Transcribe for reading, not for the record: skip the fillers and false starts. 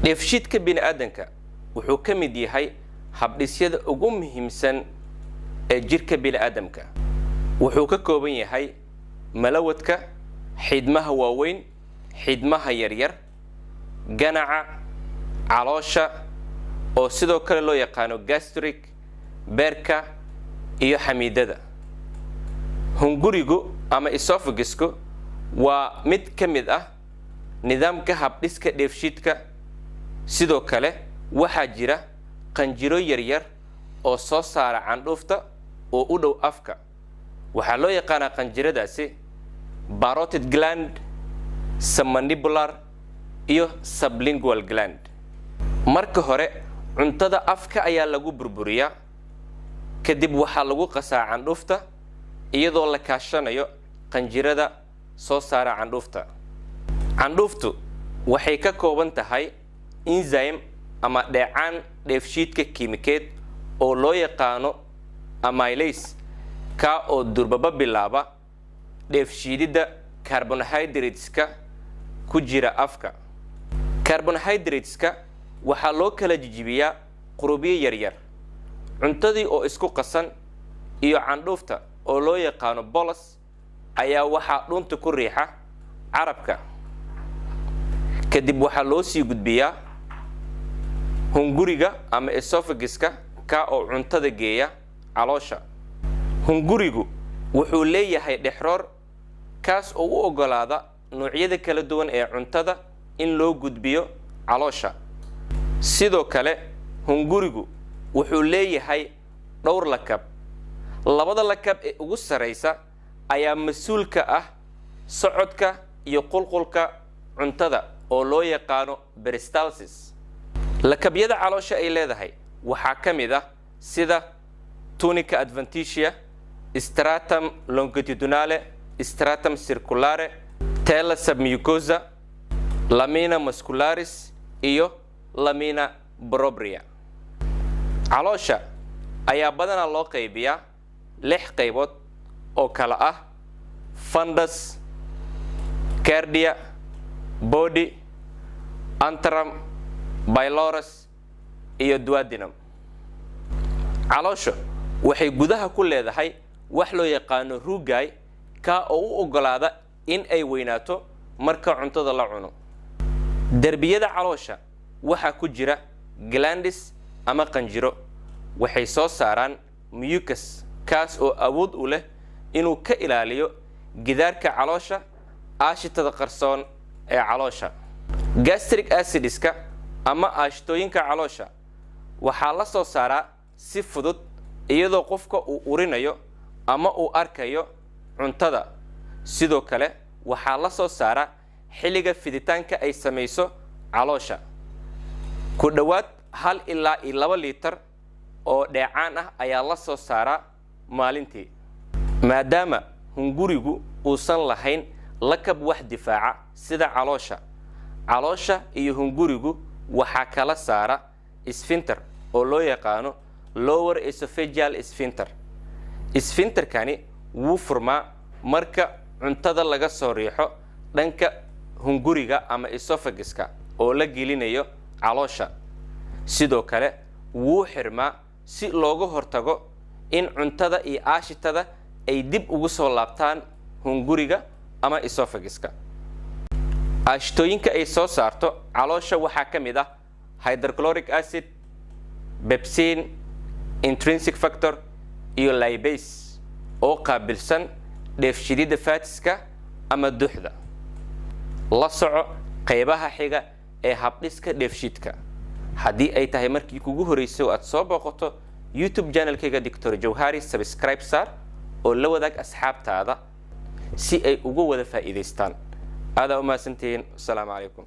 dheefshiidka bini'aadanka wuxuu ka mid yahay habdhisyada ugu muhiimsan ee jirka bini'aadamka. wuxuu ka kooban yahay malawadka, xidmaha waaweyn, xidmaha yaryar, ganaca, caloosha oo sidoo kale loo yaqaano gastric, beerka iyo xamiidada. hungurigu ama esophagus-ku waa mid ka mid ah nidaamka habdhiska dheefshiidka. sidoo kale waxaa jira qanjiro yaryar oo soo saara candhuufta oo u dhow afka. waxaa loo yaqaanaa qanjiradaasi parotid gland, submandibular iyo sublingual gland. marka hore cuntada afka ayaa lagu burburiyaa, kadib waxaa lagu qasaa candhuufta iyadoo la kaashanayo qanjirada soo saara candhuufta. candhuuftu waxay ka kooban tahay enzyme ama dheecaan dheefshiidka kiimikeed oo loo yaqaano amylase, ka oo durbaba bilaaba dheefshiidida carbohydrateska ku jira afka. carbohydrateska waxaa loo kala jijibiyaa qurubyo yaryar. cuntadii oo isku qasan iyo candhuufta oo loo yaqaano bolus ayaa waxaa dhunta ku riixa carabka. kadib waxaa loo sii gudbiyaa hunguriga ama esophagus-ka, ka oo cuntada geeya caloosha. hungurigu wuxuu leeyahay dhexroor kaas oo u ogolaada noocyada kala duwan ee cuntada in loo gudbiyo caloosha. sidoo kale hungurigu wuxuu leeyahay dhowr lakab. labada lakab ee ugu sareysa ayaa mas'uul ka ah socodka iyo qulqulka cuntada oo loo yaqaano peristalsis. lakabyada caloosha ay leedahay waxaa ka mid ah sida tunica adventitia, stratum longitudinale, stratum circulare, tela submucosa, lamina muscularis iyo lamina propria. caloosha ayaa badanaa loo qaybiyaa 6 qaybood oo kala ah fundus, cardia, body, antrum, pylorus iyo duodenum. caloosha waxay gudaha ku leedahay wax loo yaqaano rugaay, ka oo u ogolaada in ay weynaato marka cuntada la cuno. derbiyada caloosha waxaa ku jira glandis ama qanjiro. waxay soo saaraan mucus kaas oo awood u leh inuu ka ilaaliyo gidaarka caloosha aashitada qarsoon ee caloosha. gastric acids-ka ama aashitooyinka caloosha waxaa la soo saaraa si fudud iyadoo qofka uu urinayo ama uu arkayo cuntada. sidoo kale waxaa la soo saaraa xilliga fiditaanka ay samayso caloosha. ku dhowaad 1 ilaa 2 liitar oo dheecaan ah ayaa la soo saaraa maalintii. maadaama hungurigu uusan lahayn lakab wax difaaca sida caloosha iyo hungurigu waxaa kala saara sphincter oo loo yaqaano lower esophageal sphincter. sphincterkani wuu furmaa marka cuntada laga soo riixo dhanka hunguriga ama esophagus-ka oo la gelinayo caloosha. sidoo kale wuu xirmaa si looga hortago in cuntada iyo aashitada ay dib ugu soo laabtaan hunguriga ama esophagus-ka. aashitooyinka ay soo saarto caloosha waxaa ka mid ah hydrochloric acid, pepsin, intrinsic factor iyo lipase oo qaabilsan dheefshiidida fatiska ama duxda. la soco qaybaha xiga ee habdhiska dheefshiidka. haddii ay tahay markii kugu horeysay oo aad soo booqato YouTube channelkayga Dr. Jawhari, subscribe saar oo la wadaag asxaabtaada si ay ugu wada faa'iideystaan. aad u mahadsantihiin. Assalaamu calaykum.